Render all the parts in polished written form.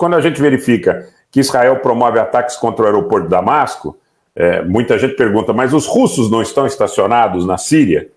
quando a gente verifica que Israel promove ataques contra o aeroporto de Damasco, muita gente pergunta, mas os russos não estão estacionados na Síria?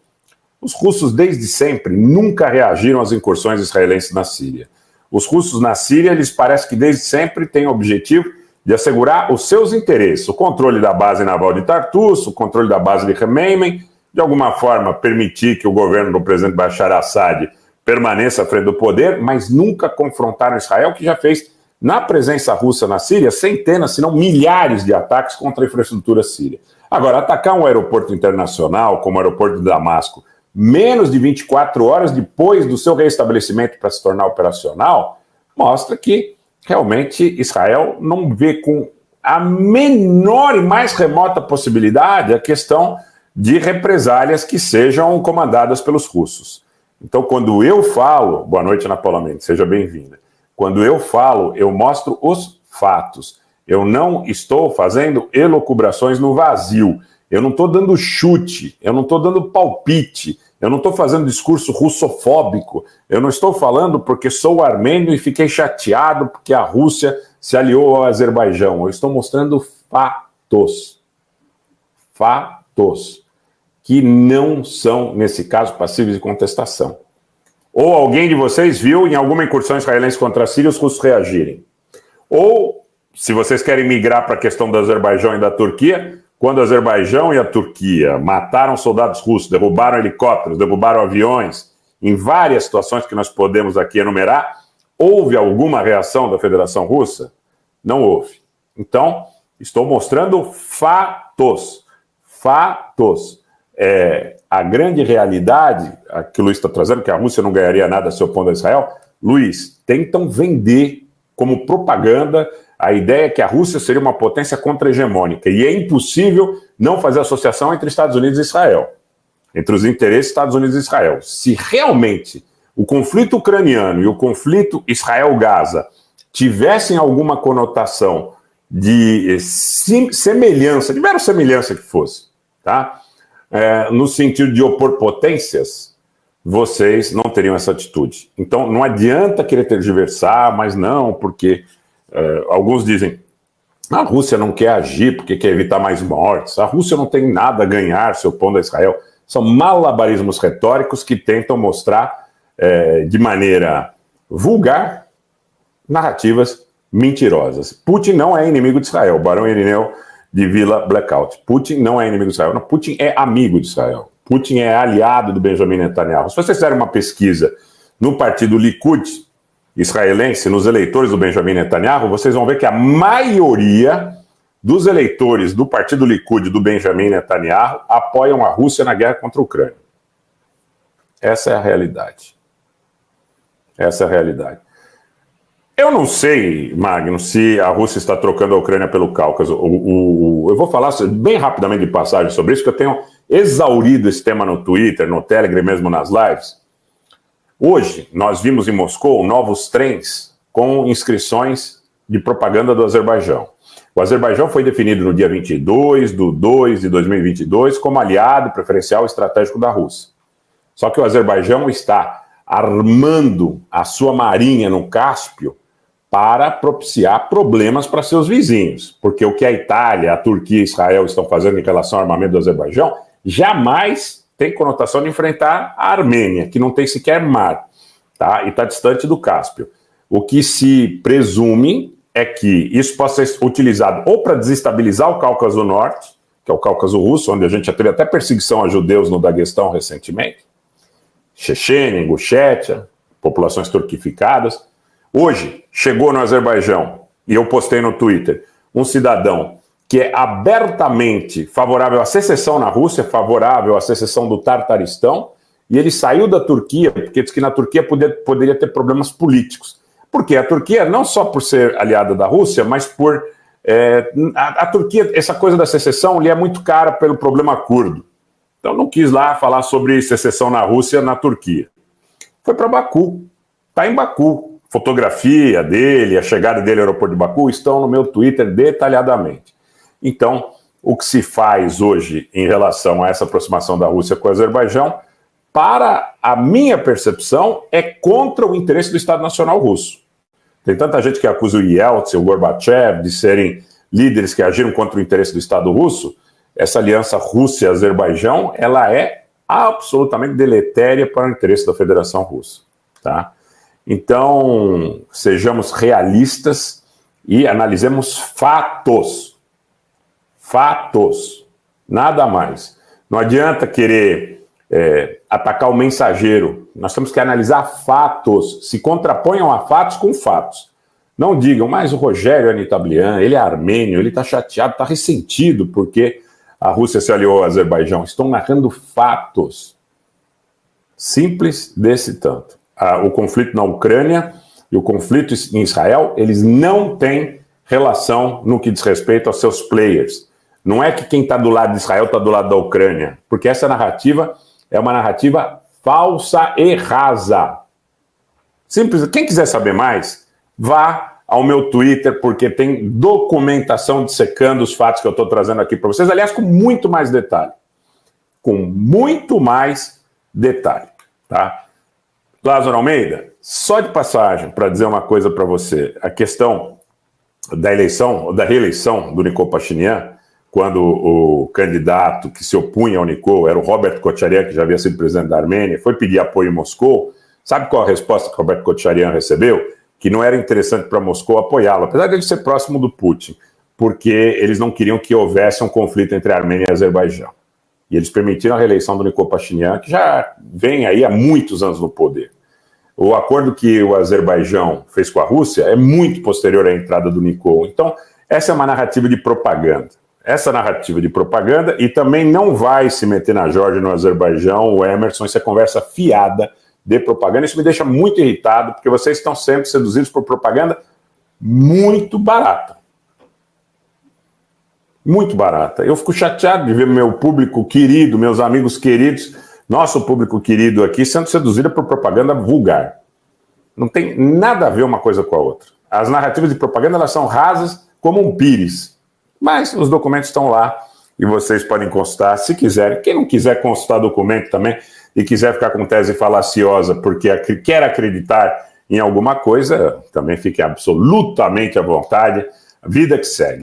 Os russos, desde sempre, nunca reagiram às incursões israelenses na Síria. Os russos na Síria, eles parecem que desde sempre têm o objetivo de assegurar os seus interesses, o controle da base naval de Tartus, o controle da base de Khmeimim, de alguma forma permitir que o governo do presidente Bashar Assad permaneça à frente do poder, mas nunca confrontaram Israel, que já fez, na presença russa na Síria, centenas, se não milhares de ataques contra a infraestrutura síria. Agora, atacar um aeroporto internacional, como o aeroporto de Damasco, menos de 24 horas depois do seu reestabelecimento para se tornar operacional, mostra que realmente Israel não vê com a menor e mais remota possibilidade a questão de represálias que sejam comandadas pelos russos. Então, quando eu falo, boa noite, Ana Paula Mendes, seja bem-vinda. Quando eu falo, eu mostro os fatos. Eu não estou fazendo elucubrações no vazio. Eu não estou dando chute, eu não estou dando palpite, eu não estou fazendo discurso russofóbico, eu não estou falando porque sou armênio e fiquei chateado porque a Rússia se aliou ao Azerbaijão. Eu estou mostrando fatos. Fatos. Que não são, nesse caso, passíveis de contestação. Ou alguém de vocês viu em alguma incursão israelense contra a Síria os russos reagirem. Ou, se vocês querem migrar para a questão do Azerbaijão e da Turquia, quando o Azerbaijão e a Turquia mataram soldados russos, derrubaram helicópteros, derrubaram aviões, em várias situações que nós podemos aqui enumerar, houve alguma reação da Federação Russa? Não houve. Então, estou mostrando fatos. Fatos. A grande realidade, a que o Luiz está trazendo, que a Rússia não ganharia nada se opondo a Israel, Luiz, tentam vender como propaganda a ideia que a Rússia seria uma potência contra-hegemônica, e é impossível não fazer associação entre Estados Unidos e Israel, entre os interesses dos Estados Unidos e Israel. Se realmente o conflito ucraniano e o conflito Israel-Gaza tivessem alguma conotação de semelhança, de mera semelhança que fosse, tá? No sentido de opor potências, vocês não teriam essa atitude. Então, não adianta querer tergiversar, mas não, porque alguns dizem, a Rússia não quer agir porque quer evitar mais mortes, a Rússia não tem nada a ganhar se opondo a Israel. São malabarismos retóricos que tentam mostrar de maneira vulgar narrativas mentirosas. Putin não é inimigo de Israel, Barão Irineu de Vila Blackout. Putin não é inimigo de Israel, não, Putin é amigo de Israel. Putin é aliado do Benjamin Netanyahu. Se vocês fizerem uma pesquisa no partido Likud israelense, nos eleitores do Benjamin Netanyahu, vocês vão ver que a maioria dos eleitores do partido Likud do Benjamin Netanyahu apoiam a Rússia na guerra contra a Ucrânia. Essa é a realidade. Essa é a realidade. Eu não sei, Magno, se a Rússia está trocando a Ucrânia pelo Cáucaso. Eu vou falar bem rapidamente de passagem sobre isso, que eu tenho exaurido esse tema no Twitter, no Telegram e mesmo nas lives. Hoje, nós vimos em Moscou novos trens com inscrições de propaganda do Azerbaijão. O Azerbaijão foi definido no dia 22/2 de 2022 como aliado preferencial estratégico da Rússia. Só que o Azerbaijão está armando a sua marinha no Cáspio para propiciar problemas para seus vizinhos. Porque o que a Itália, a Turquia e Israel estão fazendo em relação ao armamento do Azerbaijão jamais tem conotação de enfrentar a Armênia, que não tem sequer mar, tá? E está distante do Cáspio. O que se presume é que isso possa ser utilizado ou para desestabilizar o Cáucaso do Norte, que é o Cáucaso russo, onde a gente já teve até perseguição a judeus no Daguestão recentemente, Chechênia, Ingushétia, populações turquificadas. Hoje, chegou no Azerbaijão, e eu postei no Twitter, um cidadão que é abertamente favorável à secessão na Rússia, favorável à secessão do Tartaristão, e ele saiu da Turquia, porque diz que na Turquia poderia ter problemas políticos. Porque a Turquia, não só por ser aliada da Rússia, mas por... a Turquia, essa coisa da secessão, lhe é muito cara pelo problema curdo. Então não quis lá falar sobre secessão na Rússia, na Turquia. Foi para Baku, está em Baku. Fotografia dele, a chegada dele ao aeroporto de Baku estão no meu Twitter detalhadamente. Então, o que se faz hoje em relação a essa aproximação da Rússia com o Azerbaijão, para a minha percepção, é contra o interesse do Estado Nacional Russo. Tem tanta gente que acusa o Yeltsin, o Gorbachev de serem líderes que agiram contra o interesse do Estado russo. Essa aliança Rússia-Azerbaijão, ela é absolutamente deletéria para o interesse da Federação Russa, tá? Então, sejamos realistas e analisemos fatos. Fatos. Nada mais. Não adianta querer atacar o mensageiro. Nós temos que analisar fatos. Se contraponham a fatos com fatos. Não digam, mas o Rogério Anitablian, ele é armênio, ele está chateado, está ressentido porque a Rússia se aliou ao Azerbaijão. Estão narrando fatos. Simples desse tanto. O conflito na Ucrânia e o conflito em Israel, eles não têm relação no que diz respeito aos seus players. Não é que quem está do lado de Israel está do lado da Ucrânia, porque essa narrativa é uma narrativa falsa e rasa. Simples. Quem quiser saber mais, vá ao meu Twitter, porque tem documentação dissecando os fatos que eu estou trazendo aqui para vocês, aliás, com muito mais detalhe. Com muito mais detalhe, tá? Lázaro Almeida, só de passagem para dizer uma coisa para você. A questão da eleição, da reeleição do Nikol Pashinyan, quando o candidato que se opunha ao Nikol era o Robert Kocharyan, que já havia sido presidente da Armênia, foi pedir apoio em Moscou. Sabe qual a resposta que Robert Kocharyan recebeu? Que não era interessante para Moscou apoiá-lo, apesar de ele ser próximo do Putin, porque eles não queriam que houvesse um conflito entre a Armênia e a Azerbaijão. E eles permitiram a reeleição do Nikol Pashinyan, que já vem aí há muitos anos no poder. O acordo que o Azerbaijão fez com a Rússia é muito posterior à entrada do Nikol. Então, essa é uma narrativa de propaganda. Essa narrativa de propaganda, e também não vai se meter na Geórgia, no Azerbaijão, o Emerson, isso é conversa fiada de propaganda. Isso me deixa muito irritado, porque vocês estão sempre seduzidos por propaganda muito barata. Muito barata. Eu fico chateado de ver meu público querido, meus amigos queridos, nosso público querido aqui, sendo seduzido por propaganda vulgar. Não tem nada a ver uma coisa com a outra. As narrativas de propaganda, elas são rasas como um pires. Mas os documentos estão lá e vocês podem consultar se quiserem. Quem não quiser consultar documento também e quiser ficar com tese falaciosa porque quer acreditar em alguma coisa, também fique absolutamente à vontade. Vida que segue.